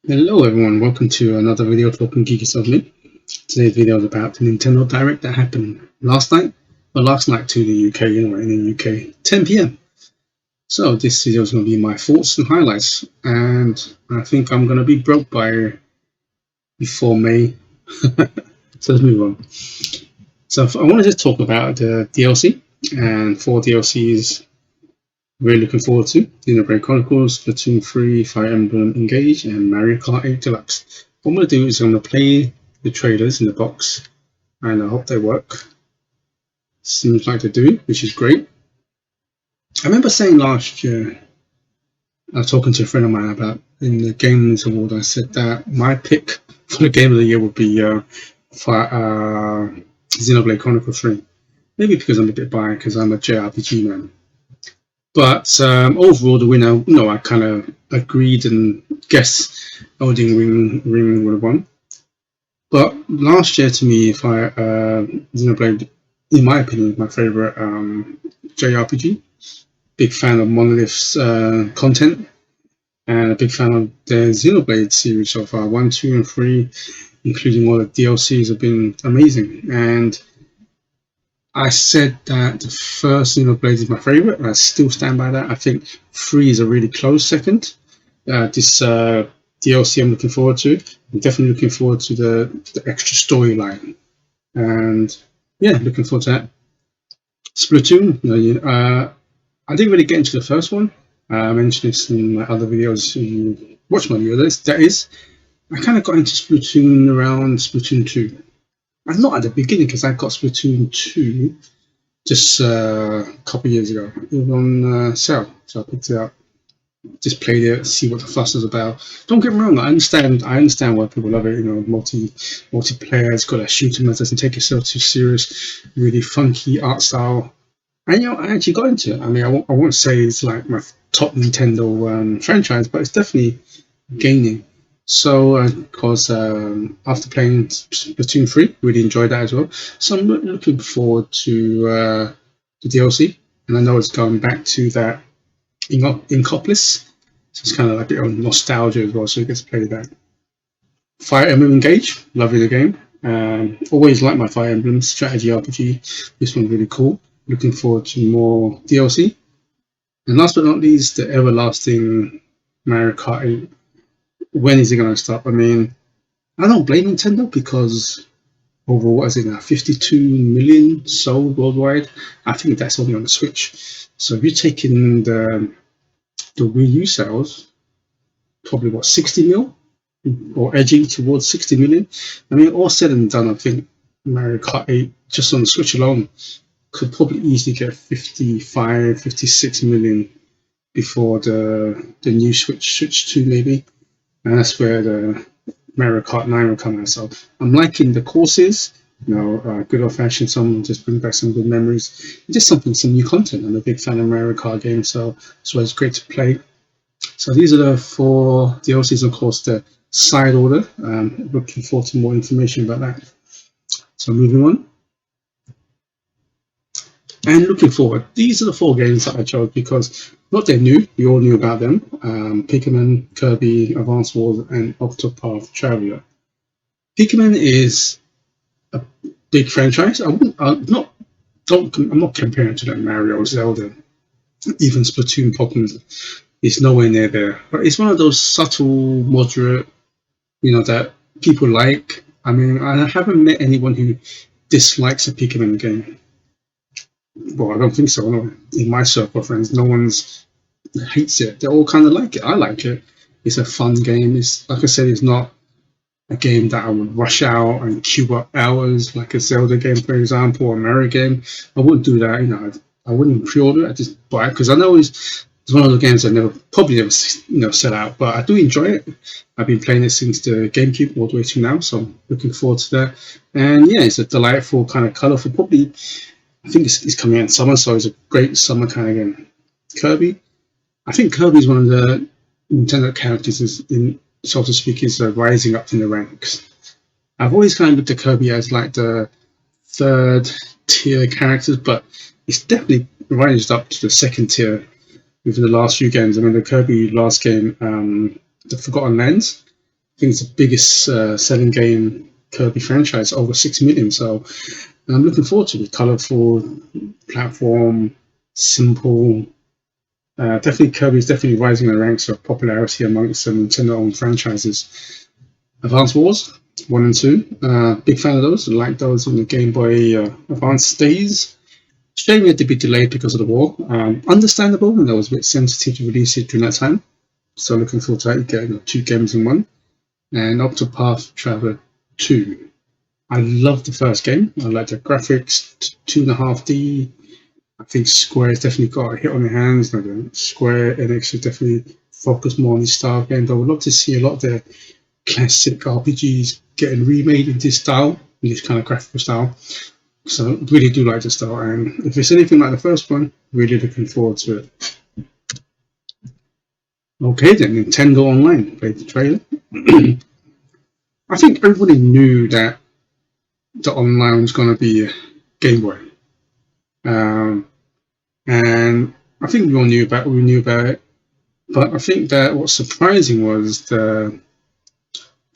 Hello everyone, welcome to another video talking geeky stuff. Today's video is about the Nintendo Direct that happened last night, last night to the UK, anyway, in the UK, 10 p.m. So this video is going to be my thoughts and highlights, and I think I'm going to be broke by before May. So let's move on. So I want to just talk about the DLC, and 4 DLCs really looking forward to: Xenoblade Chronicles, Splatoon 3, Fire Emblem Engage, and Mario Kart 8 Deluxe. What I'm going to do is I'm going to play the trailers in the box, and I hope they work. Seems like they do, which is great. I remember saying last year, I was talking to a friend of mine about in the Games Award, I said that my pick for the Game of the Year would be Xenoblade Chronicles 3. Maybe because I'm a bit biased because I'm a JRPG man. But overall, the winner, I kind of agreed and guessed Elden Ring would have won. But last year, to me, Xenoblade, in my opinion, is my favorite JRPG. Big fan of Monolith's content, and a big fan of the Xenoblade series so far. 1, 2, and 3, including all the DLCs, have been amazing. And I said that the first Xenoblade is my favorite, and I still stand by that. I think 3 is a really close second. This DLC I'm looking forward to. I'm definitely looking forward to the extra storyline. And yeah, looking forward to that. Splatoon, I didn't really get into the first one. I mentioned this in my other videos. You watch my videos. That is, I kind of got into Splatoon around Splatoon 2. And not at the beginning, because I got Splatoon 2 just a couple of years ago. It was on sale, so I picked it up. Just played it, see what the fuss is about. Don't get me wrong, I understand why people love it. Multiplayer, it's got a shooting that doesn't take itself too serious, really funky art style. And I actually got into it. I mean, I won't say it's like my top Nintendo franchise, but it's definitely gaining. So, of course, after playing Splatoon 3, really enjoyed that as well. So I'm looking forward to the DLC, and I know it's going back to that Inkopolis. So it's kind of like a bit of nostalgia as well, so you get to play that. Fire Emblem Engage, lovely the game. Always like my Fire Emblem strategy RPG. This one's really cool. Looking forward to more DLC. And last but not least, the everlasting Mario Kart 8. When is it going to stop? I mean, I don't blame Nintendo because over what is it now, 52 million sold worldwide. I think that's only on the Switch. So if you're taking the Wii U sales, probably what, 60 mil or edging towards 60 million. I mean, all said and done, I think Mario Kart 8 just on the Switch alone could probably easily get 55, 56 million before the new Switch 2 maybe. And that's where the Mario Kart 9 will come out. So I'm liking the courses, good old fashioned, some just bring back some good memories. Just some new content. I'm a big fan of Mario Kart games, so it's great to play. So these are the 4 DLCs, of course, the side order. Looking forward to more information about that. So moving on. And looking forward, these are the 4 games that I chose because what they knew, we all knew about them. Pikmin, Kirby, Advance Wars, and Octopath Traveler. Pikmin is a big franchise. I'm not comparing it to like Mario, Zelda, even Splatoon, Pokemon. It's nowhere near there. But it's one of those subtle, moderate, that people like. I mean, I haven't met anyone who dislikes a Pikmin game. Well, I don't think so. No. In my circle of friends, no one's hates it. They all kind of like it. I like it. It's a fun game. It's like I said, it's not a game that I would rush out and queue up hours like a Zelda game, for example, or a Mario game. I wouldn't do that. I wouldn't pre-order it. I just buy it because I know it's one of the games I probably never sell out. But I do enjoy it. I've been playing it since the GameCube all the way to now, so I'm looking forward to that. And yeah, it's a delightful kind of colorful. Probably, I think it's coming out in summer, so it's a great summer kind of game. Kirby, I think Kirby is one of the Nintendo characters so to speak, is rising up in the ranks. I've always kind of looked at Kirby as like the 3rd tier characters, but it's definitely rised up to the 2nd tier within the last few games. I mean, the Kirby last game, the Forgotten Lands, think it's the biggest selling game Kirby franchise, over 6 million. So I'm looking forward to it. Colorful, platform, simple. Definitely Kirby's definitely rising in the ranks of popularity amongst some Nintendo-owned franchises. Advance Wars 1 and 2, big fan of those. Like those in the Game Boy Advance days. Shame it had to be delayed because of the war. Understandable, and I was a bit sensitive to release it during that time. So looking forward to that, getting 2 games in one. And Octopath Traveler 2. I love the first game. I like the graphics, 2.5D. I think Square's definitely got a hit on their hands. Square Enix should definitely focus more on this style of games. I would love to see a lot of their classic RPGs getting remade in this style, in this kind of graphical style. So I really do like the style, and if it's anything like the first one, really looking forward to it. Okay then, Nintendo Online, played the trailer. I think everybody knew that the online was going to be Game Boy, and I think we knew about it. But I think that what's surprising was the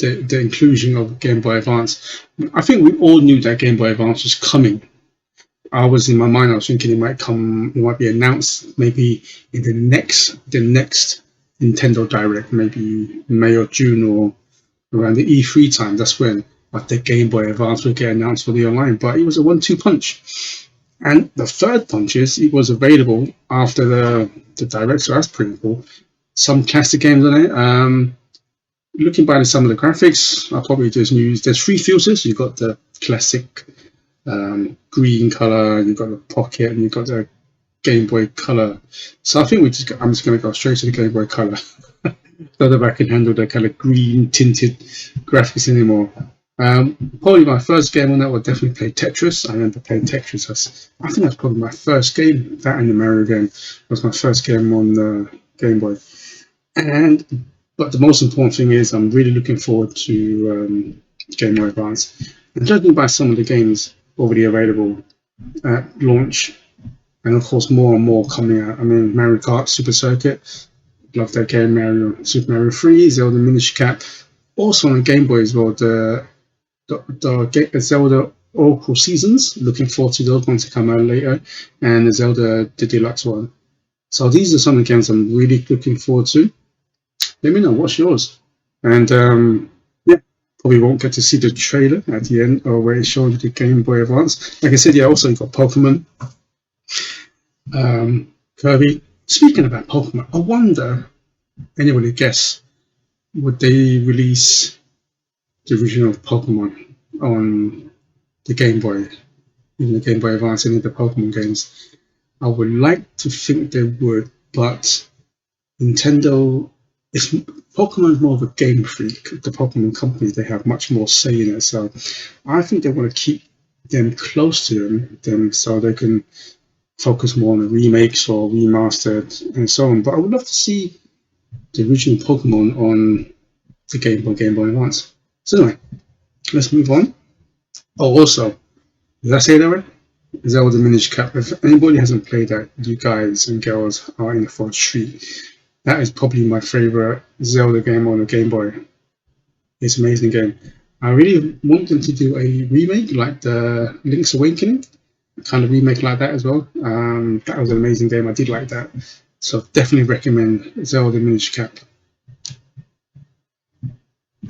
inclusion of Game Boy Advance. I think we all knew that Game Boy Advance was coming. I was in my mind. I was thinking it might be announced maybe in the next Nintendo Direct, maybe May or June or around the E3 time. That's when the Game Boy Advance would get announced for the online. But it was a 1-2 punch. And the third punch is it was available after the Direct, so that's pretty cool. Some classic games on it. Looking back at some of the graphics, I'll probably just use. There's 3 filters. You've got the classic green color, you've got the pocket, and you've got the Game Boy Color. So I think I'm just going to go straight to the Game Boy Color. So that I can handle the kind of green tinted graphics anymore. Probably my first game on that would definitely play Tetris. I remember playing Tetris. I think that's probably my first game. That and the Mario game was my first game on the Game Boy. But the most important thing is I'm really looking forward to Game Boy Advance. And judging by some of the games already available at launch, and of course more and more coming out. I mean, Mario Kart Super Circuit, love that game. Super Mario 3, Zelda Minish Cap, also on the Game Boy as well. The Zelda Oracle Seasons, looking forward to those ones to come out later, and the Zelda the Deluxe one. So these are some of the games I'm really looking forward to. Let me know what's yours, and probably won't get to see the trailer at the end or where it shows you the Game Boy Advance. Like I said, also you've got Pokemon, Kirby. Speaking about Pokemon, I wonder, anybody guess, would they release the original Pokemon on the Game Boy, in the Game Boy Advance, any of the Pokemon games? I would like to think they would, but Nintendo, Pokemon is more of a game freak. The Pokemon company, they have much more say in it. So I think they want to keep them close to them so they can focus more on the remakes or remastered and so on. But I would love to see the original Pokemon on the Game Boy Advance. So anyway, let's move on. Oh, also, did I say that right? Zelda Minish Cap. If anybody hasn't played that, you guys and girls are in for a treat. That is probably my favorite Zelda game on the Game Boy. It's an amazing game. I really want them to do a remake like the Link's Awakening, kind of remake like that as well. That was an amazing game. I did like that. So definitely recommend Zelda Minish Cap.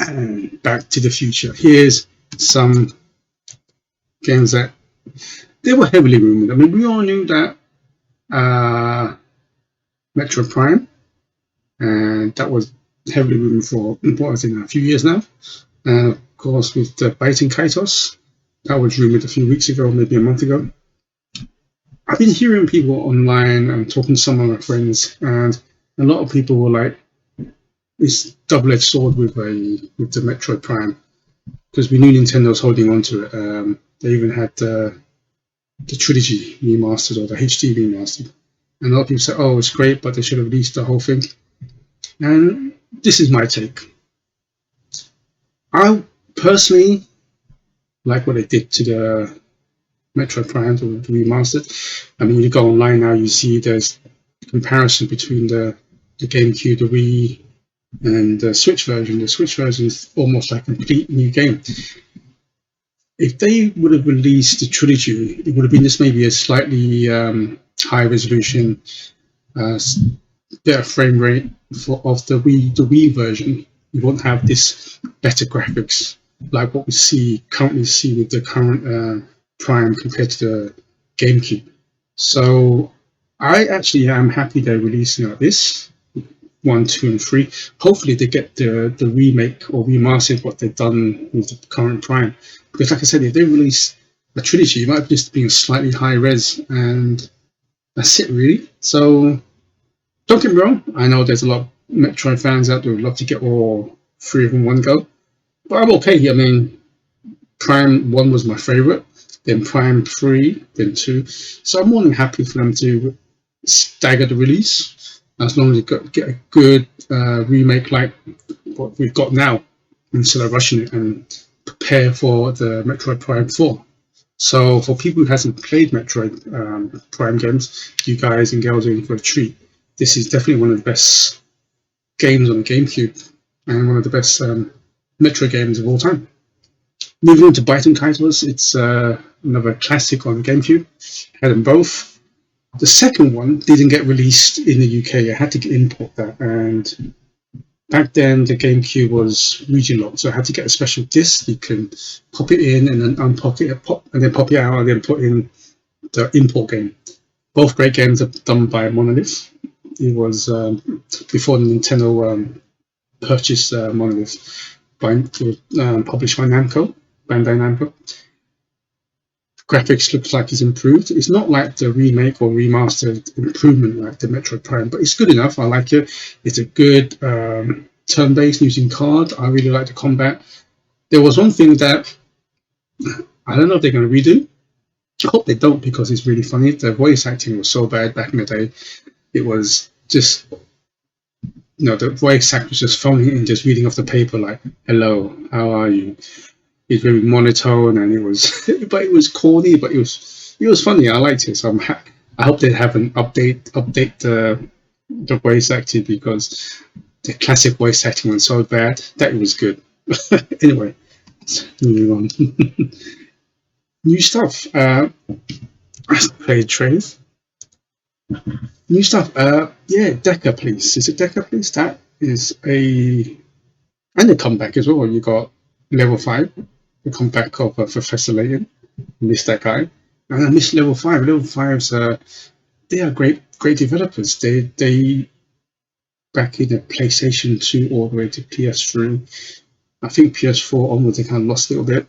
And Back to the Future. Here's some games that they were heavily rumored. I mean, we all knew that Metroid Prime, and that was heavily rumored for a few years now. And of course, with the Biting Kaitos, that was rumored a few weeks ago, maybe a month ago. I've been hearing people online and talking to some of my friends, and a lot of people were like, "This double-edged sword with the Metroid Prime," because we knew Nintendo was holding on to it. They even had the trilogy remastered or the HD remastered, and a lot of people said, "Oh, it's great, but they should have released the whole thing." And this is my take. I personally like what they did to the Metroid Prime to remastered. I mean, when you go online now, you see there's comparison between the GameCube, the Wii, And the Switch version is almost like a complete new game. If they would have released the trilogy, it would have been just maybe a slightly high resolution, uh, better frame rate of the Wii version. You won't have this better graphics like what we currently see with the current Prime compared to the GameCube. So I actually am happy they're releasing like this 1, 2, and 3. Hopefully they get the remake or remastered what they've done with the current Prime. Because like I said, if they release a trilogy, it might just be a slightly high res, and that's it really. So don't get me wrong, I know there's a lot of Metroid fans out there who would love to get all three of them in one go. But I'm okay. I mean, Prime 1 was my favorite, then Prime 3, then 2. So I'm more than happy for them to stagger the release as long as you get a good remake like what we've got now instead of rushing it and prepare for the Metroid Prime 4. So for people who hasn't played Metroid Prime games, you guys and girls are in for a treat. This is definitely one of the best games on the GameCube and one of the best Metroid games of all time. Moving on to biting titles, it's another classic on GameCube. Had them both. The second one didn't get released in the UK. I had to import that, and back then the GameCube was region locked, so I had to get a special disc. You can pop it in and then unpop it, and then pop it out, and then put in the import game. Both great games are done by Monolith. It was before Nintendo purchased Monolith, published by Namco, Bandai Namco. Graphics looks like it's improved. It's not like the remake or remastered improvement like the Metroid Prime, but it's good enough. I like it. It's a good turn-based using card. I really like the combat. There was one thing that I don't know if they're going to redo. I hope they don't because it's really funny. The voice acting was so bad back in the day. It was just, the voice actor was just phoning and just reading off the paper like, "Hello, how are you?" It's very monotone, and it was, but it was corny, but it was funny. I liked it, so I hope they have an update the voice acting because the classic voice acting was so bad that it was good. Anyway, moving on. New stuff. I played trailers. New stuff. Yeah, Deca Police. Is it Deca Police? That is and a comeback as well. You got Level 5, the comeback of Professor Layton. Miss that guy. And I miss Level 5. Level 5's they are great developers. They back in the PlayStation 2 all the way to PS3. I think PS4 onwards they kind of lost a little bit.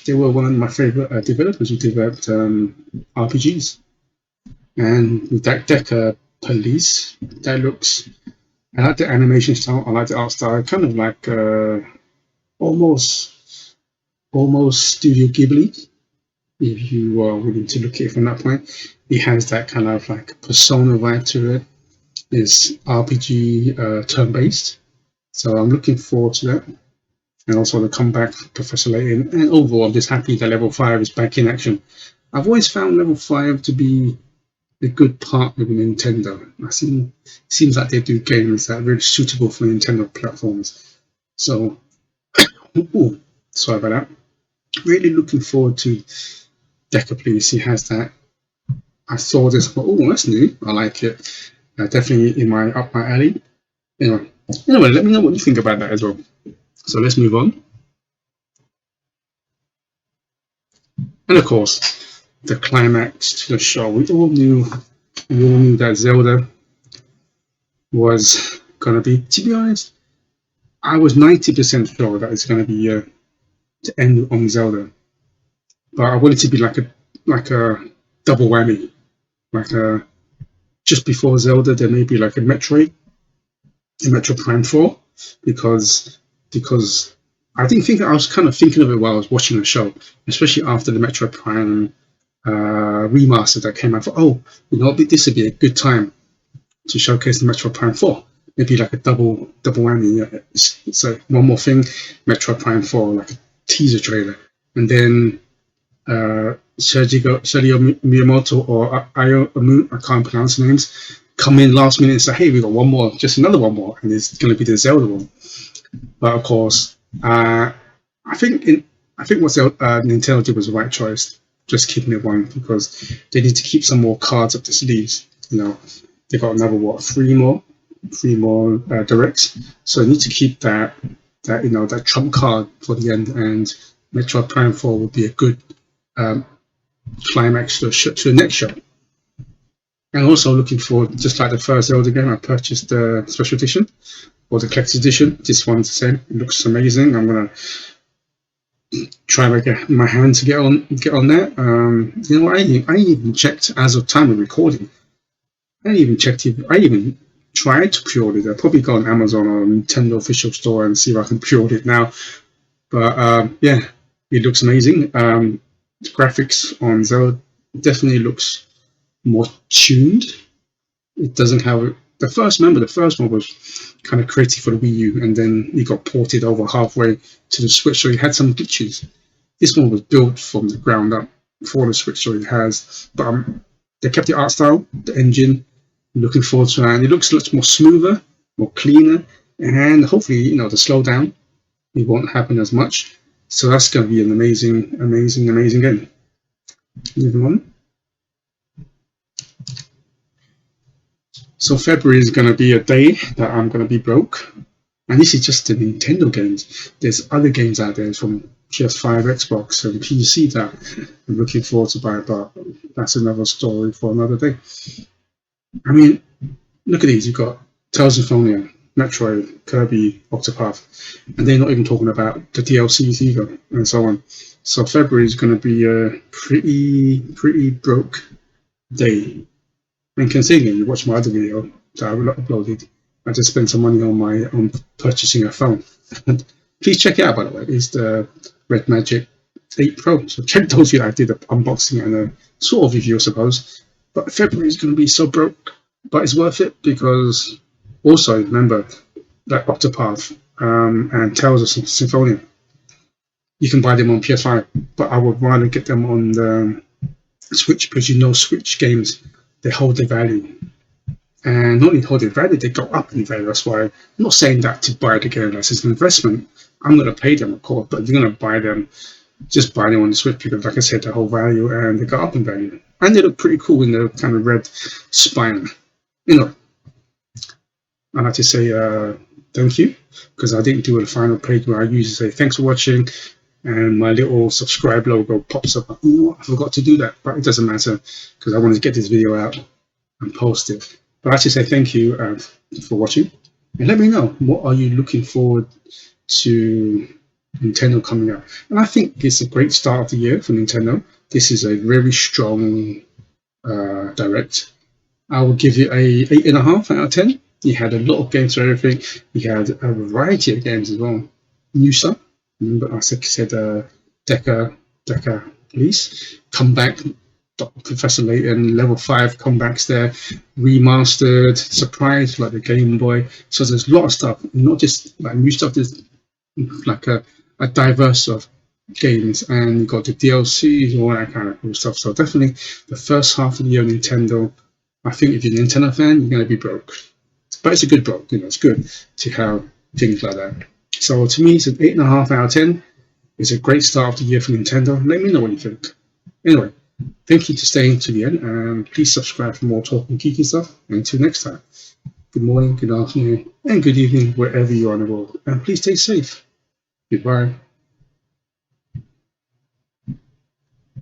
They were one of my favorite developers who developed RPGs. And with that Deca Police, that looks. I like the animation style. I like the art style. Kind of like almost Studio Ghibli. If you are willing to look at it from that point, it has that kind of like Persona vibe to it. It's RPG turn-based, so I'm looking forward to that. And also the comeback Professor Layton. And overall, I'm just happy that Level 5 is back in action. I've always found Level 5 to be a good partner with Nintendo. Seems like they do games that are really suitable for Nintendo platforms. So, sorry about that. Really looking forward to Deca Police. He has that. I saw this, but that's new. I like it. Definitely up my alley. Anyway, let me know what you think about that as well. So let's move on. And of course, the climax to the show. We all knew that Zelda was gonna be. To be honest, I was 90% sure that it's gonna be to end on Zelda, but I wanted it to be like a double whammy, like a just before Zelda there may be like a Metroid Prime 4 because I was kind of thinking of it while I was watching the show, especially after the Metroid Prime remaster that came out. This would be a good time to showcase the Metroid Prime 4. Maybe like a double whammy. So one more thing, Metroid Prime 4, like a teaser trailer, and then Sergio Miyamoto or Ayo Amu, I can't pronounce names. come in last minute and say, hey, we got one more, just another one more, and it's going to be the Zelda one. But of course, I think what Nintendo did was the right choice, just keeping it one, because they need to keep some more cards up their sleeves. They got another three more directs, so they need to keep that trump card for the end. And Metroid Prime 4 would be a good climax to the next show. And also looking forward, just like the first Zelda game, I purchased the special edition or the collector's edition. This one's the same. It looks amazing. I'm gonna try to get my hand to get on that. I even checked as of time of recording. I even tried to pre-order it. I'll probably go on Amazon or Nintendo official store and see if I can pre-order it now. But yeah, it looks amazing. The graphics on Zelda definitely looks more tuned. It doesn't have the first one was kind of created for the Wii U, and then it got ported over halfway to the Switch, so it had some glitches. This one was built from the ground up for the Switch, so it has. But they kept the art style, the engine. I'm looking forward to that. And it looks much more smoother, more cleaner, and hopefully, the slowdown it won't happen as much. So that's going to be an amazing game. Moving on. So February is going to be a day that I'm going to be broke. And this is just the Nintendo games. There's other games out there from PS5, Xbox, and PC that I'm looking forward to buy, but that's another story for another day. I mean, look at these. You've got Tales of Phonia, Metroid, Kirby, Octopath, and they're not even talking about the DLCs either, and so on. So February is going to be a pretty broke day. And considering you watch my other video that I uploaded, I just spent some money on purchasing a phone. Please check it out, by the way. It's the Red Magic 8 Pro. So check those videos. I did an unboxing and a sort of review, I suppose. But February is going to be so broke, but it's worth it because also remember that Octopath and Tales of Symphonia, you can buy them on PS5, but I would rather get them on the Switch because Switch games, they hold their value. And not only hold their value, they go up in value. That's why I'm not saying that to buy the game as an investment. I'm going to pay them, of course, but if you're going to buy them, just buy them on the Switch because, like I said, they hold value and they go up in value. And they look pretty cool in the kind of red spine. I'd like to say thank you because I didn't do a final page where I usually say thanks for watching and my little subscribe logo pops up. Oh, I forgot to do that, but it doesn't matter because I wanted to get this video out and post it. But I should say thank you for watching, and let me know what are you looking forward to Nintendo coming up. And I think it's a great start of the year for Nintendo. This is a very strong direct. I will give it a 8.5 out of 10. You had a lot of games for everything. You had a variety of games as well. New stuff. Remember I said Deca Police, Comeback, Professor Layton, Level 5 comebacks there, remastered, surprise like the Game Boy. So there's a lot of stuff, not just like new stuff. There's like a diverse of games, and you got the DLCs, all that kind of cool stuff. So definitely the first half of the year, Nintendo. I think if you're a Nintendo fan, you're going to be broke, but it's a good broke. It's good to have things like that. So to me, it's an 8.5 out of 10. It's a great start of the year for Nintendo. Let me know what you think. Anyway, thank you for staying to the end, and please subscribe for more talking geeky stuff. And until next time, good morning, good afternoon, and good evening, wherever you are in the world. And please stay safe. Goodbye.